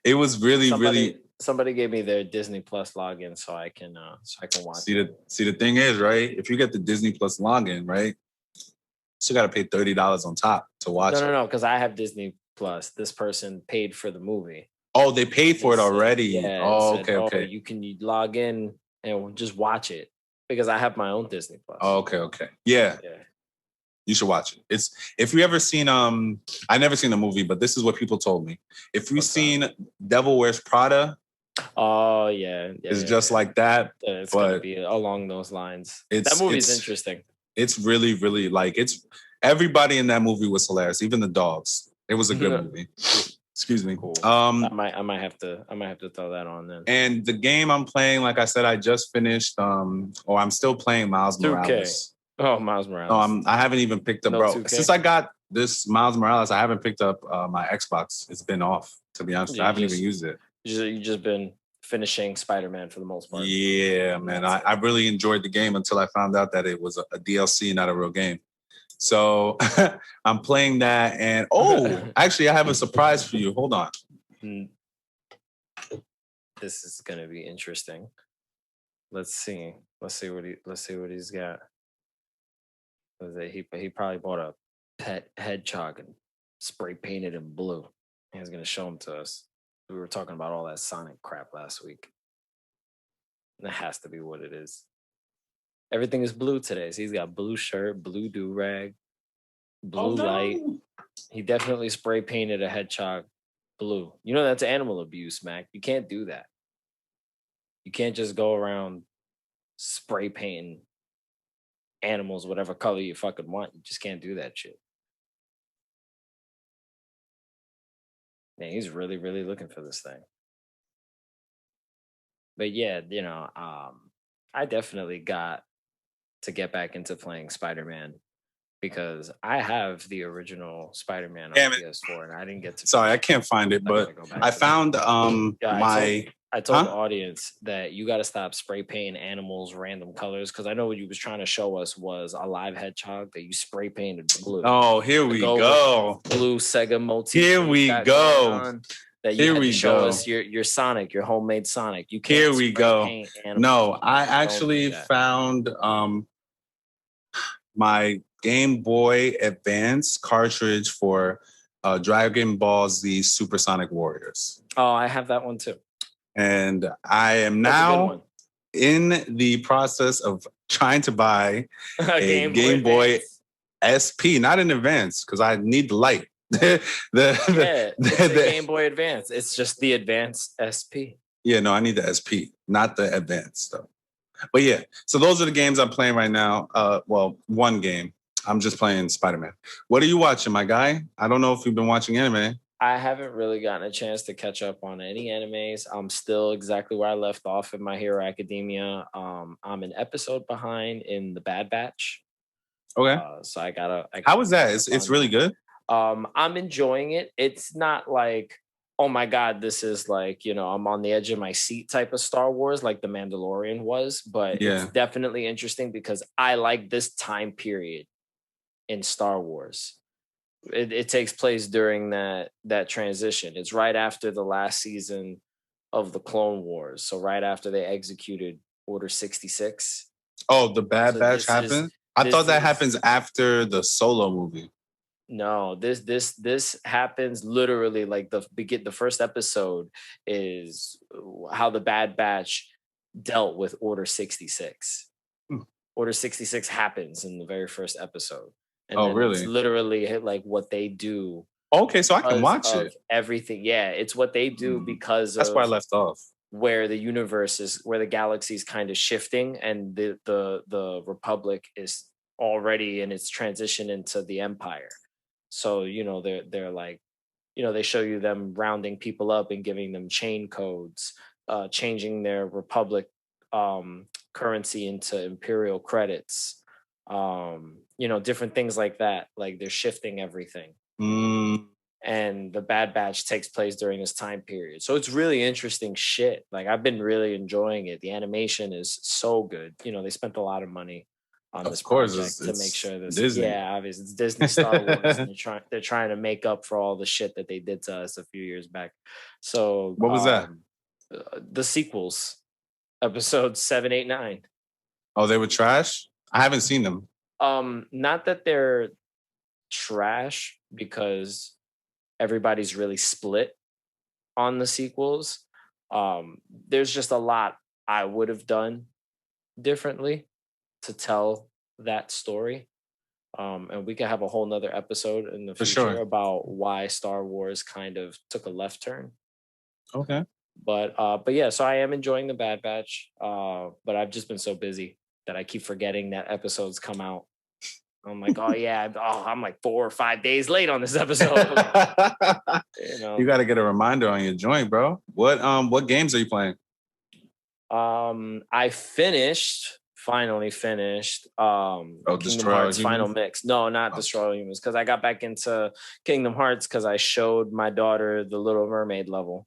it was really, really. Somebody gave me their Disney Plus login so I can watch. See the thing is, right? If you get the Disney Plus login, right, you got to pay $30 on top to watch. No, because I have Disney Plus. This person paid for the movie. Oh, they paid for it already. Yeah, Oh, said, okay, okay. you can log in and just watch it because I have my own Disney Plus. Oh, okay, okay. Yeah. You should watch it. It's if you ever seen I never seen the movie, but this is what people told me. If you've seen Devil Wears Prada, oh yeah, it's just like that. It's gonna be along those lines. That movie's interesting. It's really, really like everybody in that movie was hilarious, even the dogs. It was a good movie. Excuse me. Cool. I might have to throw that on then. And the game I'm playing, like I said, I just finished or I'm still playing Miles 2K. Morales. Oh, Miles Morales. No, I haven't even picked up, bro. 2K? Since I got this Miles Morales, I haven't picked up my Xbox. It's been off, to be honest. I haven't even used it. You just been finishing Spider-Man for the most part. Yeah, man. I really enjoyed the game until I found out that it was a DLC, not a real game. So I'm playing that. And actually, I have a surprise for you. Hold on. This is going to be interesting. Let's see what he's got. He probably bought a pet hedgehog and spray painted in blue. He's going to show them to us. We were talking about all that Sonic crap last week. That has to be what it is. Everything is blue today. So he's got blue shirt, blue do-rag, blue light. He definitely spray painted a hedgehog blue. You know that's animal abuse, Mac. You can't do that. You can't just go around spray painting animals whatever color you fucking want. You just can't do that shit. Man, he's really, really looking for this thing. But yeah, I definitely got to get back into playing Spider-Man because I have the original Spider-Man on PS4 and I didn't get to. Sorry, I can't find it, but I found I told the audience that you got to stop spray painting animals random colors because I know what you was trying to show us was a live hedgehog that you spray painted blue. Oh, here we go. Blue Sega motif. Here we go. That you had to show us your Sonic, your homemade Sonic. You can't. Here we go. No, I actually found my Game Boy Advance cartridge for Dragon Ball Z Supersonic Warriors. Oh, I have that one too. And I am now in the process of trying to buy a Game Boy SP, not an Advance, because I need the light. It's the Game Boy Advance. It's just the Advance SP. Yeah, no, I need the SP, not the Advance though. But yeah, so those are the games I'm playing right now. One game. I'm just playing Spider-Man. What are you watching, my guy? I don't know if you've been watching anime. I haven't really gotten a chance to catch up on any animes. I'm still exactly where I left off in My Hero Academia. I'm an episode behind in The Bad Batch. Okay. So I gotta How is that? It's really good. I'm enjoying it. It's not like, oh my God, this is like, I'm on the edge of my seat type of Star Wars like The Mandalorian was, but it's definitely interesting because I like this time period in Star Wars. It takes place during that transition. It's right after the last season of the Clone Wars. So right after they executed Order 66. Oh, the Bad Batch happened? I thought that happens after the Solo movie. No, this happens literally like the first episode is how the Bad Batch dealt with Order 66. Order 66 happens in the very first episode. And really? It's literally like what they do. Okay, so I can watch it. Everything. Yeah, it's what they do because that's where I left off. Where the universe is, where the galaxy is kind of shifting, and the Republic is already in its transition into the Empire. So, they're like, they show you them rounding people up and giving them chain codes, changing their Republic currency into Imperial credits. Different things like that. Like they're shifting everything. And the Bad Batch takes place during this time period. So it's really interesting shit. Like I've been really enjoying it. The animation is so good. They spent a lot of money on this project to make sure this Disney. Yeah, obviously it's Disney Star Wars and they're trying to make up for all the shit that they did to us a few years back. So what was that? The sequels, episodes 7, 8, 9. Oh, they were trash? I haven't seen them. Not that they're trash because everybody's really split on the sequels. There's just a lot I would have done differently to tell that story. And we could have a whole nother episode in the For future sure. about why Star Wars kind of took a left turn. Okay. But yeah, so I am enjoying the Bad Batch. But I've just been so busy that I keep forgetting that episodes come out. I'm like, oh yeah, I'm like 4 or 5 days late on this episode. You know, You got to get a reminder on your joint, bro. What games are you playing? I finally finished Kingdom Destroy All Hearts Final Humans? Mix. No, not Destroy All Humans, because I got back into Kingdom Hearts because I showed my daughter the Little Mermaid level.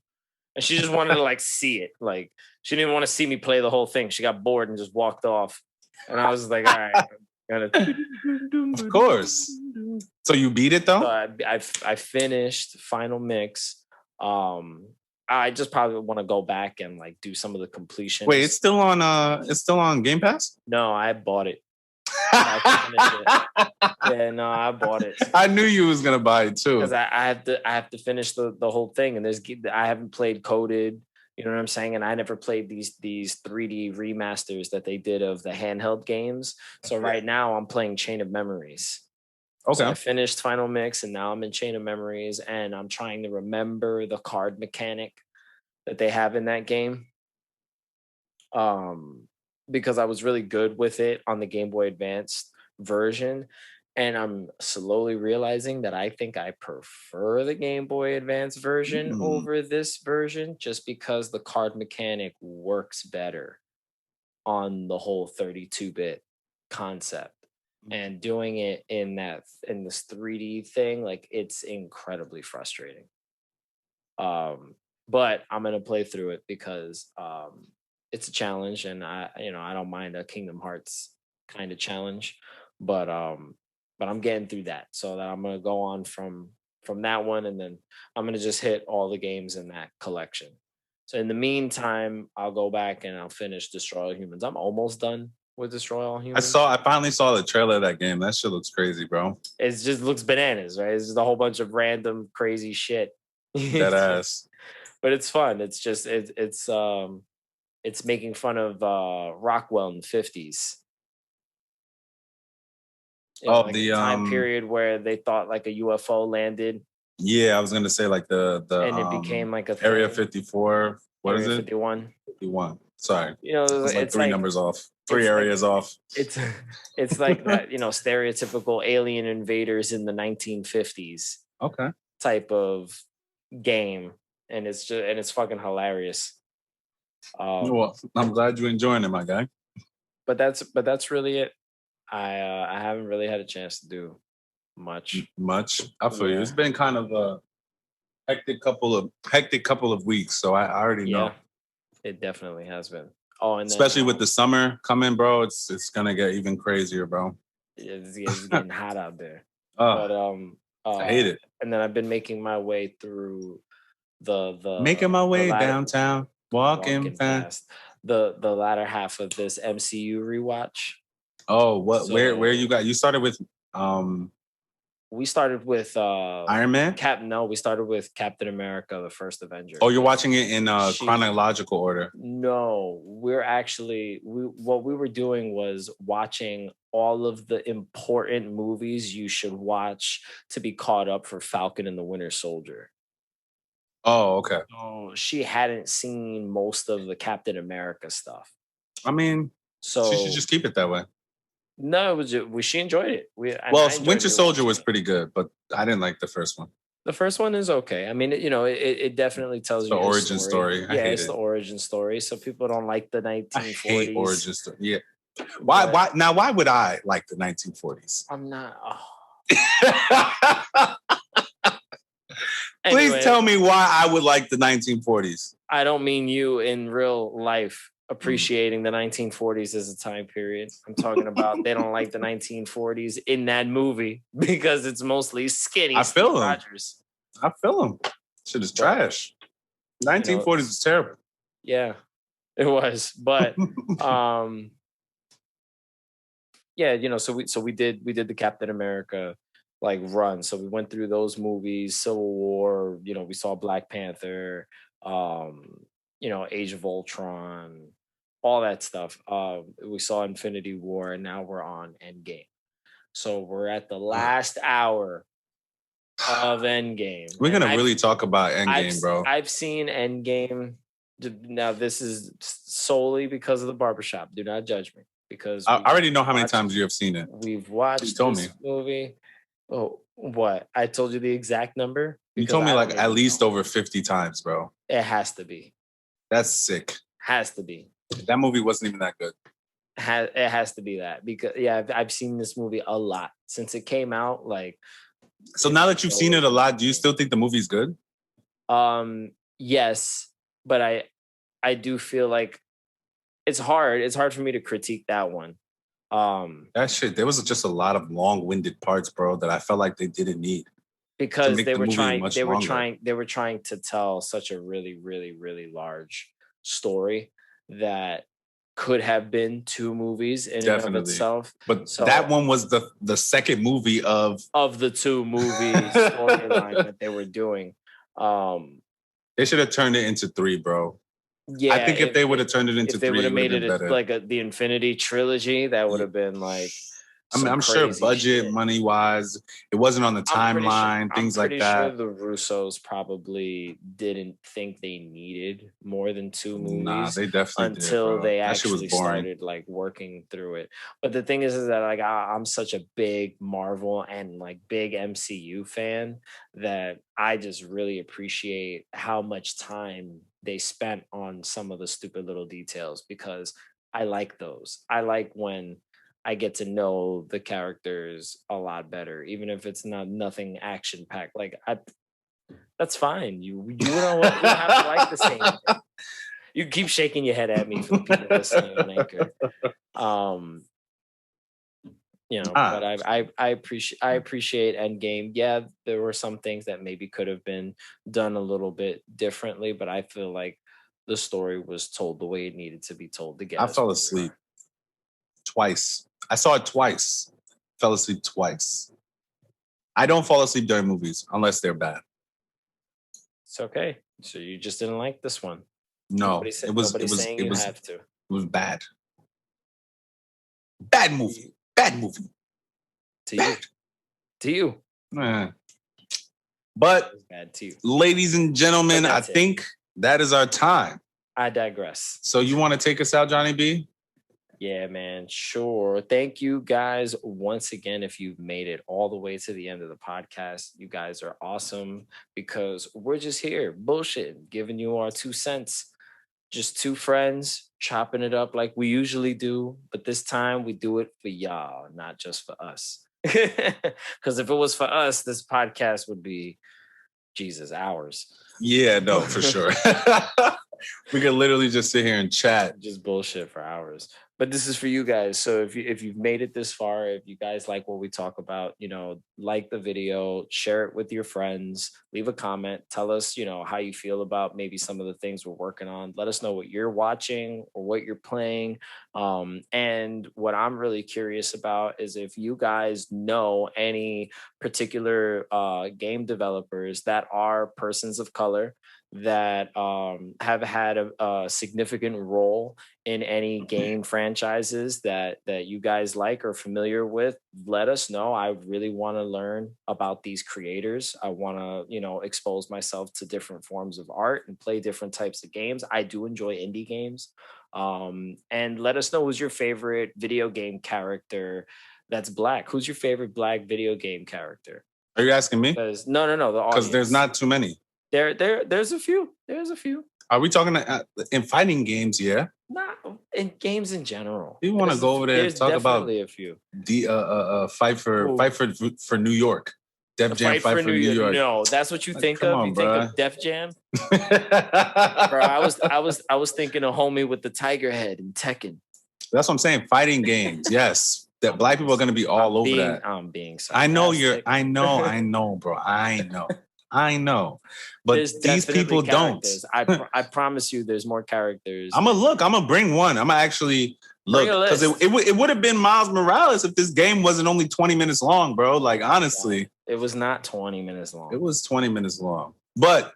And she just wanted to like see it. Like she didn't want to see me play the whole thing. She got bored and just walked off. And I was like, all right. Of course. So you beat it though? So I finished Final Mix. I just probably want to go back and like do some of the completion. Wait, it's still on Game Pass? No, I bought it. Yeah, no, I bought it. I knew you was gonna buy it too. Because I have to finish the whole thing. And I haven't played Coded. You know what I'm saying? And I never played these 3D remasters that they did of the handheld games. So right now I'm playing Chain of Memories. Okay. So I finished Final Mix and now I'm in Chain of Memories and I'm trying to remember the card mechanic that they have in that game. Because I was really good with it on the Game Boy Advance version. And I'm slowly realizing that I think I prefer the Game Boy Advance version over this version just because the card mechanic works better on the whole 32-bit concept. And doing it in this 3D thing, like it's incredibly frustrating. But I'm gonna play through it because it's a challenge, and I don't mind a Kingdom Hearts kind of challenge, but I'm getting through that, so that I'm gonna go on from that one, and then I'm gonna just hit all the games in that collection. So in the meantime, I'll go back and I'll finish Destroy All Humans. I'm almost done with Destroy All Humans. I finally saw the trailer of that game. That shit looks crazy, bro. It just looks bananas, right? It's just a whole bunch of random crazy shit. That ass. But it's fun. It's just it's making fun of Rockwell in the 50s. Like the time period where they thought like a UFO landed. Yeah, I was gonna say like the and it became like a Area thing. 54. What Area is it? 51. 51. Sorry. It's like three numbers off. Three areas off. It's like that, stereotypical alien invaders in the 1950s. Okay. Type of game. And it's fucking hilarious. Well, I'm glad you're enjoying it, my guy. But that's really it. I haven't really had a chance to do much. I feel you. It's been kind of a hectic couple of weeks, so I already know. It definitely has been. Oh, and especially with the summer coming, bro, it's gonna get even crazier, bro. It's getting hot out there. But I hate it. And then I've been making my way through making my way downtown, walking fast. The latter half of this MCU rewatch. Oh, what? So, where you got? You started with we started with Iron Man. We started with Captain America: The First Avenger. Oh, you're watching it in chronological order. No, we're actually what we were doing was watching all of the important movies you should watch to be caught up for Falcon and the Winter Soldier. Oh, okay. So she hadn't seen most of the Captain America stuff. I mean, so she should just keep it that way. No, she enjoyed it. Winter Soldier was pretty good, but I didn't like the first one. The first one is okay. I mean, it definitely tells you the origin story. It's the origin story. So people don't like the 1940s. I hate origin story. Yeah. Why? Now, why would I like the 1940s? I'm not. Please tell me why I would like the 1940s. I don't mean you in real life appreciating the 1940s as a time period. I'm talking about they don't like the 1940s in that movie because it's mostly skinny. I feel him. Rogers. I feel him. Shit is trash. 1940s is terrible. Yeah, it was. But yeah, so we did the Captain America like run. So we went through those movies, Civil War, you know, we saw Black Panther, you know, Age of Ultron, all that stuff. We saw Infinity War, and now we're on Endgame. So we're at the last hour of Endgame. We're gonna really talk about Endgame, bro. I've seen Endgame. Now this is solely because of the barbershop. Do not judge me, because I already know how many times you have seen it. We've watched this movie. Oh, what? I told you the exact number? You told me like at least over 50 times, bro. It has to be. That's sick. Has to be. That movie wasn't even that good. It has to be that, because I've seen this movie a lot since it came out. Like, so now that you've seen it a lot, do you still think the movie's good? Yes, but I do feel like it's hard. It's hard for me to critique that one. That shit, there was just a lot of long-winded parts, bro, that I felt like they didn't need. Because they were trying to tell such a really, really, really large story that could have been 2 movies in and of itself. But that one was the second movie of the 2 movie storyline that they were doing. They should have turned it into 3, bro. Yeah, I think if they would have turned it into 3, they would have made it better. Like the Infinity Trilogy, that would have been like. I mean, I'm sure budget, money wise, it wasn't on the timeline, things like that. I'm pretty sure the Russos probably didn't think they needed more than 2 movies. Nah, they definitely until did, they actually started like working through it. But the thing is that like I'm such a big Marvel and like big MCU fan that I just really appreciate how much time they spent on some of the stupid little details, because I like those. I like when I get to know the characters a lot better, even if it's nothing action packed. Like that's fine. You know what? You don't have to like the same thing. You keep shaking your head at me for the people listening on Anchor. You know, but I appreciate Endgame. Yeah, there were some things that maybe could have been done a little bit differently, but I feel like the story was told the way it needed to be told to get. I fell asleep twice. I saw it twice. Fell asleep twice. I don't fall asleep during movies unless they're bad. It's okay. So you just didn't like this one? No, it was bad. Bad movie. Bad movie. To you. But bad to you. Ladies and gentlemen, I think that is our time. I digress. So you want to take us out, Johnny B? Yeah, man, sure. Thank you guys once again. If you've made it all the way to the end of the podcast, you guys are awesome, because we're just here bullshitting, giving you our 2 cents. Just 2 friends chopping it up like we usually do. But this time we do it for y'all, not just for us. Because if it was for us, this podcast would be, Jesus, hours. Yeah, no, for sure. We could literally just sit here and chat. Just bullshit for hours. But this is for you guys. So if you've made it this far, if you guys like what we talk about, you know, like the video, share it with your friends, leave a comment, tell us, you know, how you feel about maybe some of the things we're working on. Let us know what you're watching or what you're playing. And what I'm really curious about is if you guys know any particular game developers that are persons of color that have had a significant role in any game franchises that you guys like or familiar with. Let us know. I really want to learn about these creators. I want to, you know, expose myself to different forms of art and play different types of games. I do enjoy indie games. And let us know who's your favorite video game character that's Black. Who's your favorite Black video game character? Are you asking me? No. Because there's not too many. There's a few. There's a few. Are we talking in fighting games? Yeah. Not in games in general. You want to go over there and talk about a few. The fight for New York. Def Jam fight for New York. No, that's what you think of. You think of Def Jam. Bro, I was thinking of homie with the tiger head and Tekken. That's what I'm saying. Fighting games. Yes. That Black people are going to be all over that. I'm being sarcastic. I know, bro. I know. But these people don't. I promise you there's more characters. I'm going to bring one. I'm going to actually Look, because it would have been Miles Morales if this game wasn't only 20 minutes long, bro. Like, honestly. It was not 20 minutes long. It was 20 minutes long. But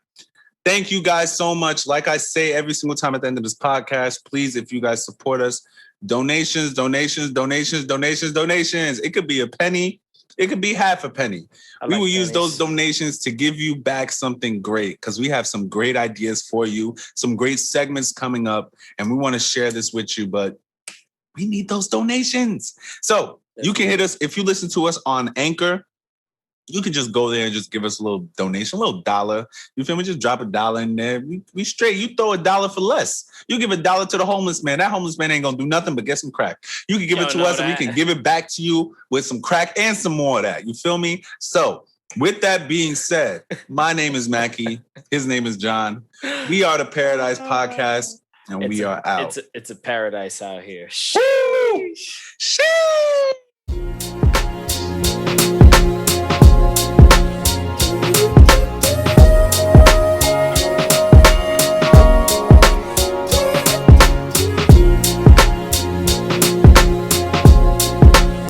thank you guys so much. Like I say every single time at the end of this podcast, please, if you guys support us, donations. It could be a penny. It could be half a penny. We will use those donations to give you back something great because we have some great ideas for you, some great segments coming up, and we want to share this with you. But we need those donations. So you can hit us if you listen to us on Anchor. You can just go there and just give us a little donation, a little dollar. You feel me? Just drop $1 in there. We straight. You throw $1 for less. You give $1 to the homeless man. That homeless man ain't gonna do nothing but get some crack. You can give it to us and we can give it back to you with some crack and some more of that. You feel me? So with that being said, my name is Macky. His name is John. We are the Paradise Podcast. And we are out. It's a paradise out here. Sheesh.